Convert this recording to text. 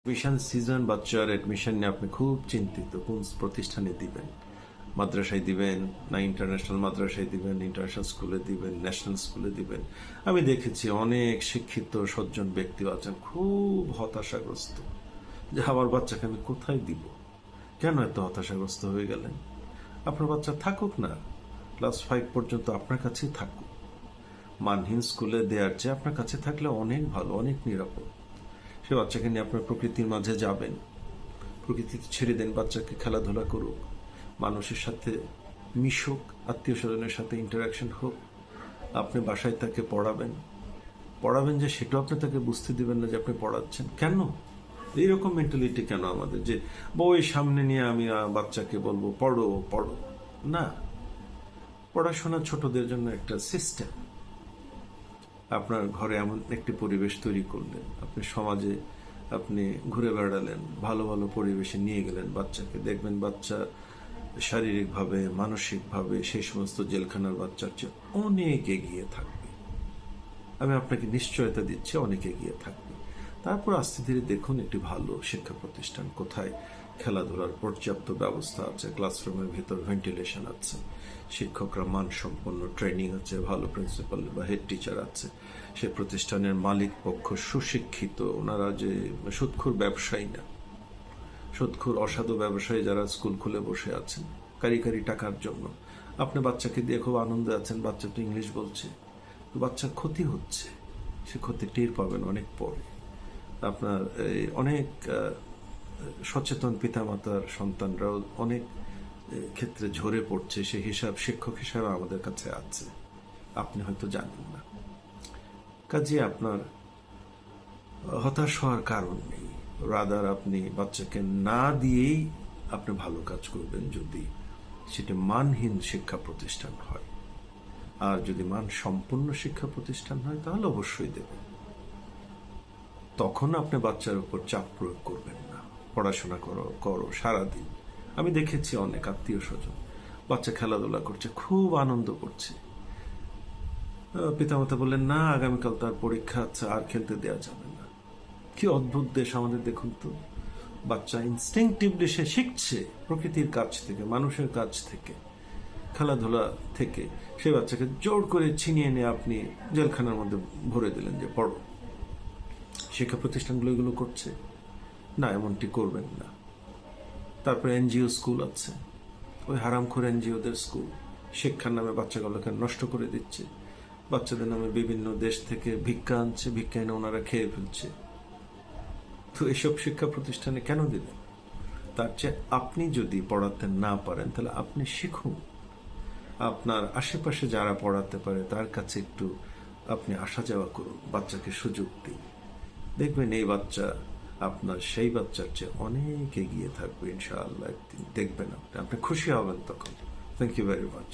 Admission season, বাচ্চার admission নিয়ে আপনি খুব চিন্তিত কোন প্রতিষ্ঠানে দিবেন। মাদ্রাসায় দিবেন না ইন্টারন্যাশনাল মাদ্রাসায় দিবেন, ইন্টারন্যাশনাল স্কুলে দিবেন, ন্যাশনাল স্কুলে দিবেন। আমি দেখেছি অনেক শিক্ষিত সজ্জন ব্যক্তিও আছেন খুব হতাশাগ্রস্ত যে আমার বাচ্চাকে আমি কোথায় দিব। কেন এত হতাশাগ্রস্ত হয়ে গেলেন? আপনার বাচ্চা থাকুক না, ক্লাস 5 পর্যন্ত আপনার কাছেই থাকুক। মানহীন স্কুলে দেওয়ার চেয়ে আপনার কাছে থাকলে অনেক ভালো, অনেক নিরাপদ। সে বাচ্চাকে নিয়ে আপনার প্রকৃতির মাঝে যাবেন, প্রকৃতিতে ছেড়ে দেন, বাচ্চাকে খেলাধুলা করুক, মানুষের সাথে মিশুক, আত্মীয় স্বজনের সাথে ইন্টারাকশন হোক। আপনি বাসায় তাকে পড়াবেন যে সেটাও আপনি তাকে বুঝতে দিবেন না যে আপনি পড়াচ্ছেন। কেন এইরকম মেন্টালিটি? কেন আমাদের যে বই সামনে নিয়ে আমি বাচ্চাকে বলবো পড়ো পড়ো? না, পড়াশোনা ছোটদের জন্য একটা সিস্টেম। আপনার ঘরে এমন একটি পরিবেশ তৈরি করলেন, আপনি সমাজে আপনি ঘুরে বেড়ালেন, ভালো ভালো পরিবেশে নিয়ে গেলেন বাচ্চাকে, দেখবেন বাচ্চা শারীরিকভাবে মানসিকভাবে সেই সমস্ত জেলখানার বাচ্চার চেয়ে অনেক এগিয়ে থাকবে। আমি আপনাকে নিশ্চয়তা দিচ্ছি অনেক এগিয়ে থাকবে। তারপর আস্তে ধীরে দেখুন একটি ভালো শিক্ষা প্রতিষ্ঠান কোথায় খেলাধুলার পর্যাপ্ত ব্যবস্থা আছে, ক্লাসরুমের ভেতর ভেন্টিলেশন আছে, শিক্ষকরা মানসম্পন্ন ট্রেনিং আছে, ভালো প্রিন্সিপাল বা হেড টিচার আছে, সে প্রতিষ্ঠানের মালিক পক্ষ সুশিক্ষিত, ওনারা যে সুদখোর ব্যবসায়ী না, সুদখোর অসাধু ব্যবসায়ী যারা স্কুল খুলে বসে আছেন কারি টাকার জন্য। আপনি বাচ্চাকে দিয়ে খুব আনন্দে আছেন, বাচ্চা তো ইংলিশ বলছে, তো বাচ্চার ক্ষতি হচ্ছে, সে ক্ষতি টের পাবেন অনেক পরে। আপনার অনেক সচেতন পিতামাতার সন্তানরাও অনেক ক্ষেত্রে ঝরে পড়ছে, সে হিসাব শিক্ষক হিসাবে আমাদের কাছে আছে, আপনি হয়তো জানেন না। কাজে আপনার হতাশ হওয়ার কারণ নেই। রাদার আপনি বাচ্চাকে না দিয়েই আপনি ভালো কাজ করবেন যদি সেটা মানহীন শিক্ষা প্রতিষ্ঠান হয়। আর যদি মান সম্পন্ন শিক্ষা প্রতিষ্ঠান হয় তাহলে অবশ্যই দেবেন। তখন আপনি বাচ্চার উপর চাপ প্রয়োগ করবেন না, পড়াশোনা করো সারাদিন। আমি দেখেছি অনেক আত্মীয় স্বজন বাচ্চা খেলাধুলা করছে, খুব আনন্দ করছে, পিতামাতা বললেন না আগামীকাল তার পরীক্ষা আছে, আর খেলতে দেওয়া যাবে না। কি অদ্ভুত দেশ আমাদের দেখুন তো। বাচ্চা ইনস্টিংক্টিভলি সে শিখছে প্রকৃতির কাছ থেকে, মানুষের কাছ থেকে, খেলাধুলা থেকে। সেই বাচ্চাকে জোর করে ছিনিয়ে নিয়ে আপনি জেলখানার মধ্যে ভরে দিলেন যে পড়ো। শিক্ষা প্রতিষ্ঠানগুলো এগুলো করছে না, এমনটি করবেন না। তারপরে এনজিও স্কুল আছে, ওই হারামখোর এনজিওদের স্কুল শিক্ষার নামে বাচ্চাগুলোকে নষ্ট করে দিচ্ছে, বাচ্চাদের নামে বিভিন্ন দেশ থেকে ভিক্ষা আনছে, ভিক্ষা এনে ওনারা খেয়ে ফেলছে। তো এসব শিক্ষা প্রতিষ্ঠানে কেন দিলেন? তার চেয়ে আপনি যদি পড়াতে না পারেন তাহলে আপনি শিখুন, আপনার আশেপাশে যারা পড়াতে পারে তার কাছে একটু আপনি আসা যাওয়া করুন, বাচ্চাকে সুযোগ দিন। দেখবেন এই বাচ্চা আপনার সেই বাচ্চার চেয়ে অনেক এগিয়ে থাকবে ইনশাআল্লাহ। একদিন দেখবেন আপনি খুশি হবেন তখন। Thank you very much.